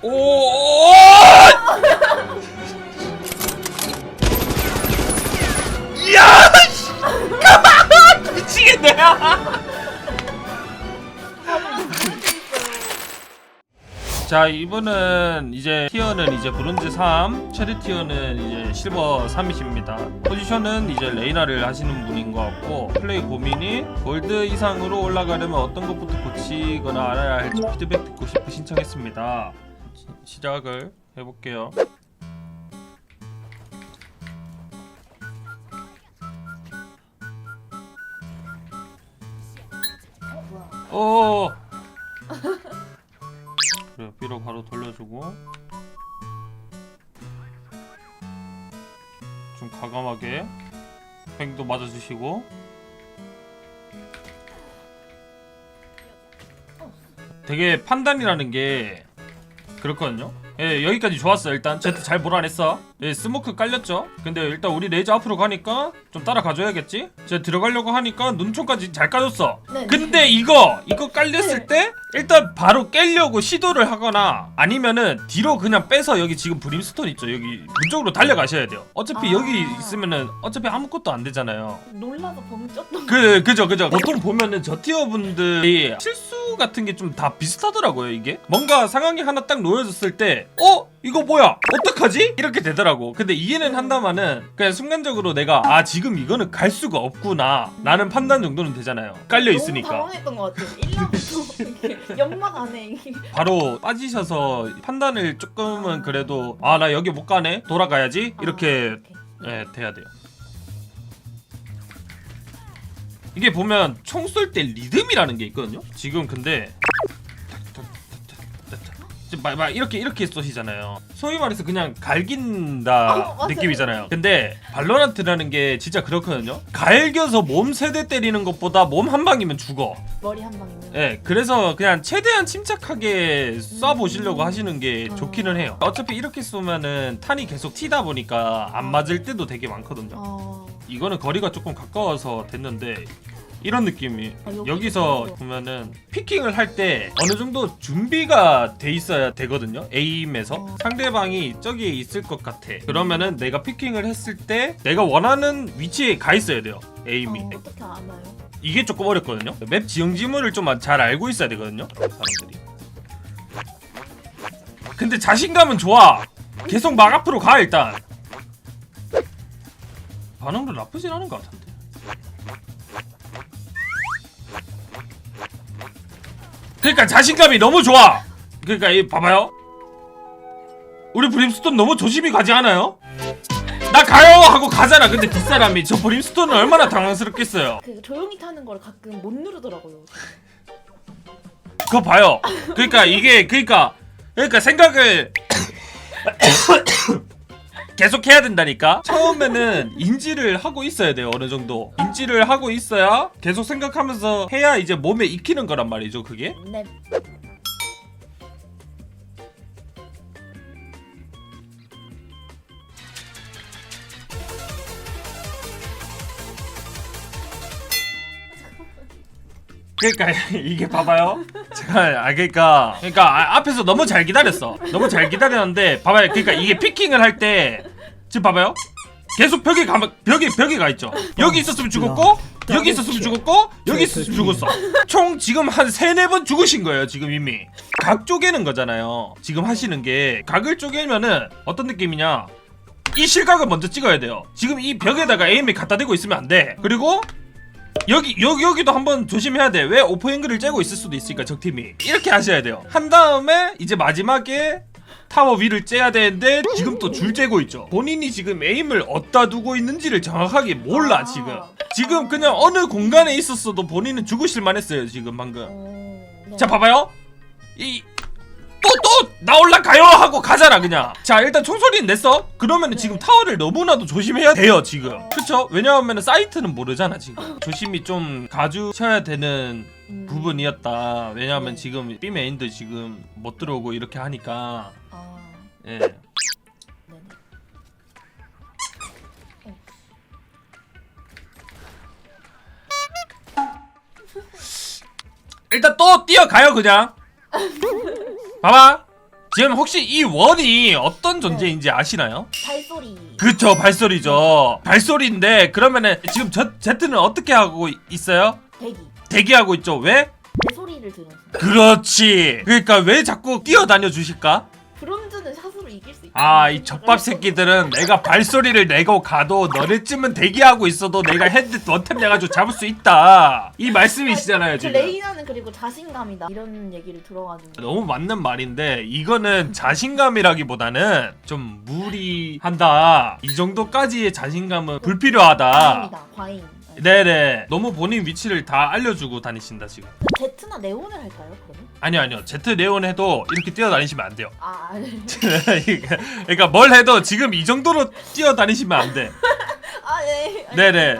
오! 야! 미치겠네. 자, 이분은 이제 티어는 이제 브론즈 3, 최대 티어는 이제 실버 3이십니다. 포지션은 이제 레이나를 하시는 분인 것 같고, 플레이 고민이 골드 이상으로 올라가려면 어떤 것부터 고치거나 알아야 할지 피드백 듣고 싶어 신청했습니다. 시작을 해볼게요. 오. 그래, B로 바로 돌려주고 좀 과감하게 횡도 맞아주시고 되게 판단이라는 게 그렇거든요. 예, 여기까지 좋았어. 일단 제트 잘 몰아냈어. 예, 스모크 깔렸죠. 근데 일단 우리 레이저 앞으로 가니까 좀 따라가줘야겠지. 제가 들어가려고 하니까 눈총까지 잘 까줬어. 네. 근데 이거 깔렸을 때 일단 바로 깰려고 시도를 하거나 아니면은 뒤로 그냥 빼서 여기 지금 브림스톤 있죠. 여기 문 쪽으로 달려가셔야 돼요. 어차피 여기 있으면은 어차피 아무것도 안 되잖아요. 놀라서 벙쪘던 그죠. 보통 보면은 저 티어 분들이 실수 같은 게 좀 다 비슷하더라고요. 이게 뭔가 상황이 하나 딱 놓여졌을 때 이거 뭐야 어떡하지? 이렇게 되더라고. 근데 이해는 한다마는 그냥 순간적으로 내가 지금 이거는 갈 수가 없구나 라는 판단 정도는 되잖아요. 깔려 있으니까. 너무 당황했던 것 같아요. 1라운드 연막 안에 바로 빠지셔서 판단을 조금은 그래도 나 여기 못 가네 돌아가야지 이렇게 돼야 돼요. 이게 보면 총 쏠 때 리듬이라는 게 있거든요. 지금 근데 막 이렇게 쏘시잖아요. 소위 말해서 그냥 갈긴다 느낌이잖아요. 근데 발로란트라는 게 진짜 그렇거든요. 갈겨서 몸 세대 때리는 것보다 몸 한 방이면 죽어. 머리 한 방이면. 네, 그래서 그냥 최대한 침착하게 쏴보시려고 하시는 게 좋기는 해요. 어차피 이렇게 쏘면은 탄이 계속 튀다 보니까 안 맞을 때도 되게 많거든요. 이거는 거리가 조금 가까워서 됐는데 이런 느낌이 여기서 보면은 피킹을 할 때 어느 정도 준비가 돼 있어야 되거든요. 에임에서 상대방이 저기에 있을 것 같아. 그러면은 내가 피킹을 했을 때 내가 원하는 위치에 가 있어야 돼요. 에임이. 어떻게 아나요? 이게 조금 어렵거든요. 맵 지형 지물을 좀 잘 알고 있어야 되거든요. 사람들이. 근데 자신감은 좋아. 계속 막 앞으로 가 일단. 반응도 나쁘진 않은 것 같은데. 그러니까 자신감이 너무 좋아. 그러니까 이 봐봐요. 우리 브림스톤 너무 조심히 가지 않아요? 나 가요 하고 가잖아. 근데 뒷사람이 저 브림스톤은 얼마나 당황스럽겠어요. 그 조용히 타는 걸 가끔 못 누르더라고요. 그거 봐요. 그러니까 이게 그러니까 생각을 계속 해야 된다니까. 처음에는 인지를 하고 있어야 돼요. 어느 정도 인지를 하고 있어야 계속 생각하면서 해야 이제 몸에 익히는 거란 말이죠. 그게. 네. 그러니까 이게 봐봐요. 제가 그러니까 앞에서 너무 잘 기다렸어. 너무 잘 기다렸는데 봐봐요. 그러니까 이게 피킹을 할 때 지금 봐봐요. 계속 벽에 가 있죠. 여기 있었으면 죽었고 여기 있었으면 죽었고 여기 있었으면 죽었어. 총 지금 한 3-4번 죽으신 거예요. 지금 이미 각 쪼개는 거잖아요. 지금 하시는 게 각을 쪼개면은 어떤 느낌이냐, 이 실각을 먼저 찍어야 돼요. 지금 이 벽에다가 에임을 갖다 대고 있으면 안 돼. 그리고 여기도 한번 조심해야 돼. 왜 오퍼앵글을 째고 있을 수도 있으니까 적팀이. 이렇게 하셔야 돼요. 한 다음에 이제 마지막에 타워 위를 째야 되는데 지금 또 줄 째고 있죠. 본인이 지금 에임을 어디다 두고 있는지를 정확하게 몰라. 지금 그냥 어느 공간에 있었어도 본인은 죽으실 만했어요. 지금 방금. 네. 자 봐봐요. 또 나 올라가요 하고 가잖아 그냥. 자 일단 총소리는 냈어. 그러면은 지금 타워를 너무나도 조심해야 돼요 지금. 그쵸? 왜냐하면 사이트는 모르잖아 지금. 조심히 좀 가주셔야 되는 부분이었다. 왜냐하면 지금 B 메인도 지금 못 들어오고 이렇게 하니까. 예. 네네. 일단 또 뛰어가요 그냥. 봐봐. 지금 혹시 이 원이 어떤 존재인지 아시나요? 발소리. 그쵸, 발소리죠. 발소리인데 그러면은 지금 제트는 어떻게 하고 있어요? 대기. 대기하고 있죠. 왜? 내 소리를 들어서. 그렇지. 그러니까 왜 자꾸 뛰어다녀 주실까? 브론즈는 샷으로 이길 수 있다. 아, 이 젖밥 새끼들은 내가 발소리를 내고 가도 너네쯤은 대기하고 있어도 내가 헤드 원탭 내가지고 잡을 수 있다. 이 말씀이시잖아요, 그 지금. 레이나는 그리고 자신감이다. 이런 얘기를 들어가지고. 너무 맞는 말인데 이거는 자신감이라기보다는 좀 무리한다. 이 정도까지의 자신감은 불필요하다. 과잉이다. 과잉. 네네. 너무 본인 위치를 다 알려주고 다니신다 지금. 제트나 네온을 할까요? 그러면? 아니요. 제트 네온 해도 이렇게 뛰어다니시면 안 돼요. 아, 아니. 그러니까 뭘 해도 지금 이 정도로 뛰어다니시면 안 돼. 아, 네. 네네.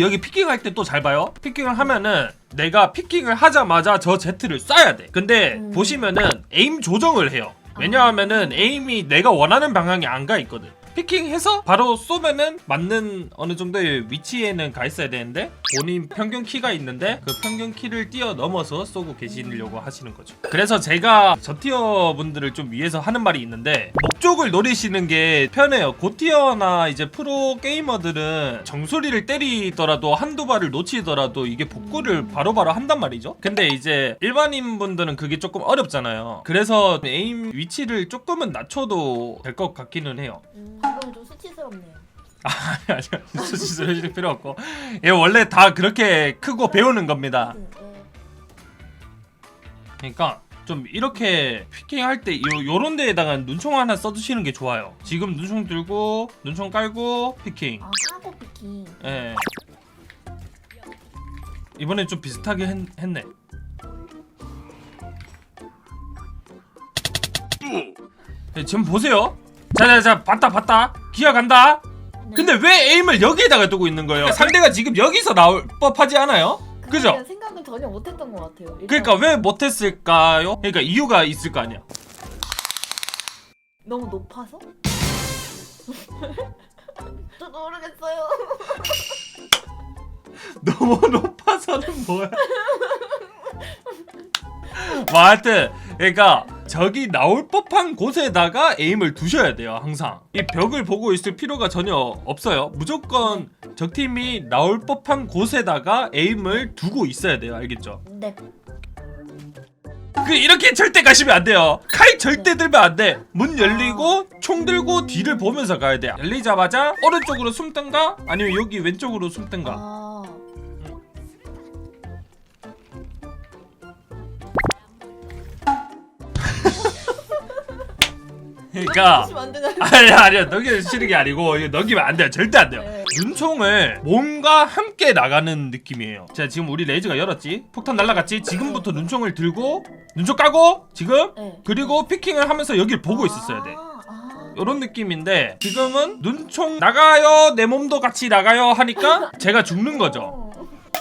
여기 피킹할 때 또 잘 봐요. 피킹을 하면은 내가 피킹을 하자마자 저 제트를 쏴야 돼. 근데 보시면은 에임 조정을 해요. 왜냐하면은 에임이 내가 원하는 방향이 안 가 있거든. 피킹해서 바로 쏘면은 맞는 어느 정도의 위치에는 가 있어야 되는데 본인 평균 키가 있는데 그 평균 키를 뛰어넘어서 쏘고 계시려고 하시는 거죠. 그래서 제가 저티어 분들을 좀 위해서 하는 말이 있는데 목적을 노리시는 게 편해요. 고티어나 이제 프로 게이머들은 정수리를 때리더라도 한두 발을 놓치더라도 이게 복구를 바로바로 한단 말이죠. 근데 이제 일반인 분들은 그게 조금 어렵잖아요. 그래서 에임 위치를 조금은 낮춰도 될 것 같기는 해요. 방금 좀 수치스럽네요. 아니요. 수치스러우실 필요 없고 얘 원래 다 그렇게 크고 배우는 겁니다. 그러니까 좀 이렇게 피킹할 때 요런 데에다가 눈총 하나 써두시는 게 좋아요. 지금 눈총 들고 눈총 깔고 피킹. 아, 까고 피킹. 예. 이번엔 좀 비슷하게 했네. 지금 보세요. 자 봤다 기어간다. 네. 근데 왜 에임을 여기에다가 두고 있는 거예요? 상대가 지금 여기서 나올 법하지 않아요? 그죠? 생각은 전혀 못했던 것 같아요. 일단 그러니까 왜 못했을까요? 그러니까 이유가 있을 거 아니야. 너무 높아서? 저도 모르겠어요. 너무 높아서는 뭐야? 뭐 하여튼 그러니까 저기 나올 법한 곳에다가 에임을 두셔야 돼요. 항상 이 벽을 보고 있을 필요가 전혀 없어요. 무조건 적팀이 나올 법한 곳에다가 에임을 두고 있어야 돼요. 알겠죠? 네. 그 이렇게 절대 가시면 안 돼요. 칼 절대 들면 안 돼. 문 열리고 총 들고 뒤를 보면서 가야 돼. 열리자마자 오른쪽으로 숨든가 아니면 여기 왼쪽으로 숨든가. 아. 그러니까 하시면 안 되나요? 아니야 넘기시는 게 아니고 이거 넘기면 안 돼요. 절대 안 돼요. 네. 눈총을 몸과 함께 나가는 느낌이에요. 자, 지금 우리 레이즈가 열었지. 폭탄 날라갔지. 지금부터 눈총을 들고 눈총 까고 지금 네. 그리고 피킹을 하면서 여길 보고 있었어야 돼. 아. 요런 느낌인데 지금은 눈총 나가요 내 몸도 같이 나가요 하니까 제가 죽는 거죠.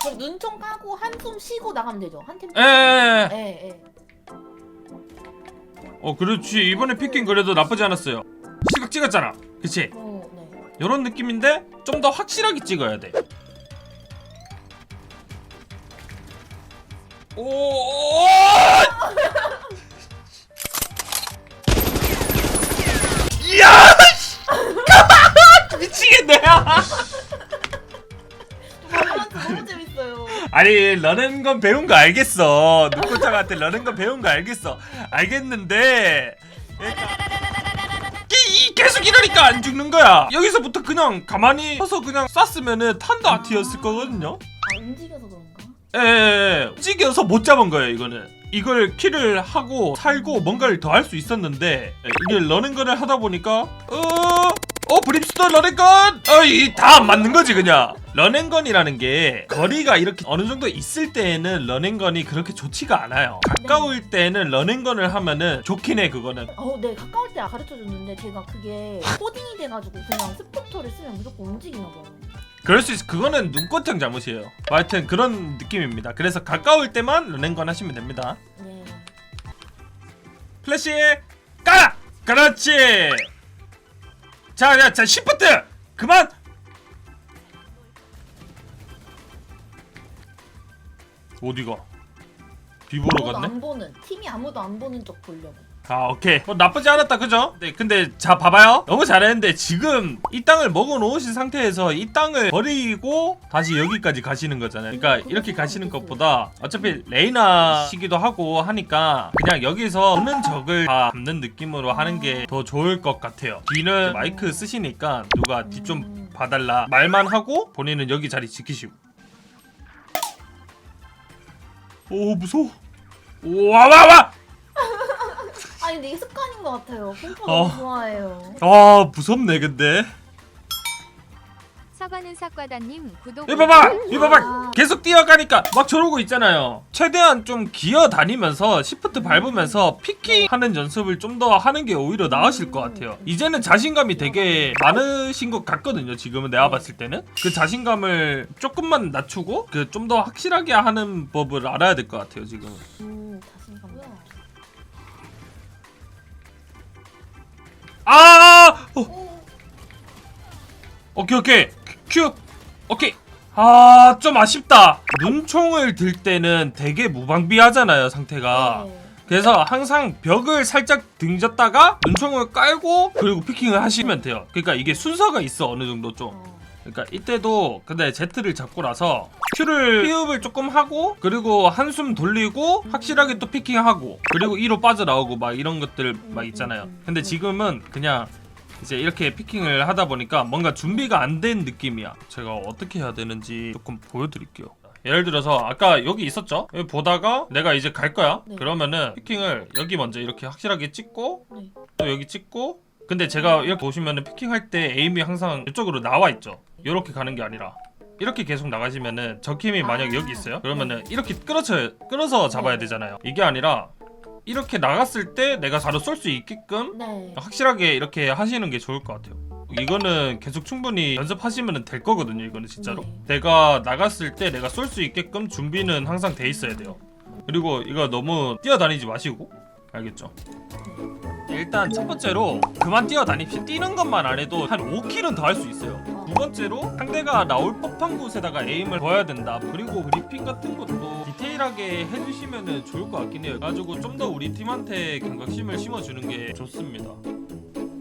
그럼 눈총 까고 한숨 쉬고 나가면 되죠. 한 팀. 에. 예. 그렇지. 이번에 피킹 그래도 나쁘지 않았어요. 시각 찍었잖아. 그치? 네. 요런 느낌인데 좀 더 확실하게 찍어야 돼. 오. 이야! 미치겠네. 너무 재밌어요. 아니 러는 건 배운 거 알겠어. 눈꽃장한테 러는 건 배운 거 알겠는데 계속 이러니까 안 죽는 거야. 여기서부터 그냥 가만히 서서 그냥 쐈으면은 탄도 안 튀었을 거거든요. 아, 움직여서 그런가? 예, 움직여서 못 잡은 거예요. 이걸 킬을 하고 살고 뭔가를 더 할 수 있었는데 이게 러는 거를 하다 보니까 브림스톤 러닝건! 이 다 안 맞는 거지 그냥. 러닝건이라는 게 거리가 이렇게 어느 정도 있을 때에는 러닝건이 그렇게 좋지가 않아요. 가까울 때는 러닝건을 하면은 좋긴 해 그거는. 네, 가까울 때 가르쳐 줬는데 제가 그게 코딩이 돼가지고 그냥 스포터를 쓰면 무조건 움직이나 봐요. 그럴 수 있어. 그거는 눈꽃형 잘못이에요. 하여튼 그런 느낌입니다. 그래서 가까울 때만 러닝건 하시면 됩니다. 네. 플래시 까! 그렇지. 자 시프트 그만. 어디가? 비보러 아무도 갔네? 안 보는 팀이 아무도 안 보는 쪽 보려고. 아 오케이 뭐 나쁘지 않았다 그죠? 네 근데 자 봐봐요 너무 잘했는데 지금 이 땅을 먹어 놓으신 상태에서 이 땅을 버리고 다시 여기까지 가시는 거잖아요. 그러니까 이렇게 가시는 것보다 어차피 레이나시기도 하고 하니까 그냥 여기서 없는 적을 다 잡는 느낌으로 하는 게 더 좋을 것 같아요. 뒤는 마이크 쓰시니까 누가 뒤 좀 봐달라 말만 하고 본인은 여기 자리 지키시고. 오 무서워. 와와와. 아니 근데 이게 습관인 것 같아요. pompo 너무 좋아해요. 아 무섭네 근데. 사과는 사과다님 구독. 이거 봐봐 계속 뛰어가니까 막 저러고 있잖아요. 최대한 좀 기어 다니면서 시프트 밟으면서 피킹 하는 연습을 좀 더 하는 게 오히려 나으실 것 같아요. 이제는 자신감이 되게 많으신 것 같거든요. 지금은 내가 봤을 때는 그 자신감을 조금만 낮추고 그 좀 더 확실하게 하는 법을 알아야 될 것 같아요. 지금 자신감이요. 오케이 큐 오케이. 아 좀 아쉽다. 눈총을 들 때는 되게 무방비하잖아요 상태가. 네. 그래서 항상 벽을 살짝 등졌다가 눈총을 깔고 그리고 피킹을 하시면 돼요. 그러니까 이게 순서가 있어 어느 정도 좀. 그러니까 이때도 근데 Z를 잡고 나서 Q를 피읍을 조금 하고 그리고 한숨 돌리고 확실하게 또 피킹하고 그리고 E로 빠져나오고 막 이런 것들 막 있잖아요. 근데 지금은 그냥 이제 이렇게 피킹을 하다 보니까 뭔가 준비가 안 된 느낌이야. 제가 어떻게 해야 되는지 조금 보여드릴게요. 예를 들어서 아까 여기 있었죠? 여기 보다가 내가 이제 갈 거야. 네. 그러면은 피킹을 여기 먼저 이렇게 확실하게 찍고 네. 또 여기 찍고 근데 제가 이렇게 보시면은 피킹할 때 에임이 항상 이쪽으로 나와 있죠. 이렇게 가는 게 아니라 이렇게 계속 나가시면은 적힘이 만약에 여기 있어요. 그러면은 이렇게 끌어서 잡아야 되잖아요. 이게 아니라 이렇게 나갔을 때 내가 바로 쏠 수 있게끔 네. 확실하게 이렇게 하시는 게 좋을 것 같아요. 이거는 계속 충분히 연습하시면 될 거거든요. 이거는 진짜로. 네. 내가 나갔을 때 내가 쏠 수 있게끔 준비는 항상 돼 있어야 돼요. 그리고 이거 너무 뛰어다니지 마시고 알겠죠? 일단 첫 번째로 그만 뛰어다닙시다. 뛰는 것만 안 해도 한 5킬은 더 할 수 있어요. 두 번째로 상대가 나올 법한 곳에다가 에임을 둬야 된다. 그리고 브리핑 같은 것도 디테일하게 해주시면 좋을 것 같긴 해요. 그래가지고 좀 더 우리 팀한테 경각심을 심어주는 게 좋습니다.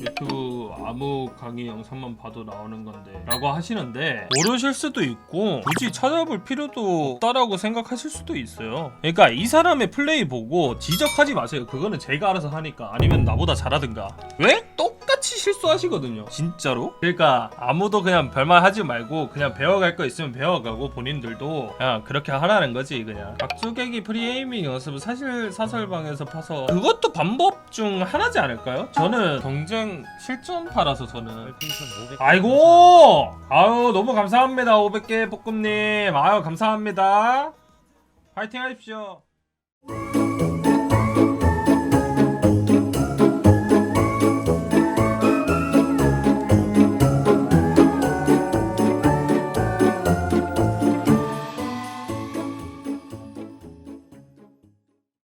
유튜브 아무 강의 영상만 봐도 나오는 건데 라고 하시는데 모르실 수도 있고 굳이 찾아볼 필요도 없다라고 생각하실 수도 있어요. 그러니까 이 사람의 플레이 보고 지적하지 마세요. 그거는 제가 알아서 하니까. 아니면 나보다 잘하든가. 왜? 똑같이 실수하시거든요 진짜로. 그러니까 아무도 그냥 별말 하지 말고 그냥 배워갈 거 있으면 배워가고 본인들도 그냥 그렇게 하라는 거지. 그냥 박주객이 프리에이밍 연습을 사실 사설방에서 파서 그것도 방법 중 하나지 않을까요? 저는 경쟁 실전파라서 저는. 아이고 아유 너무 감사합니다. 500개 볶음님 아유 감사합니다. 파이팅 하십시오.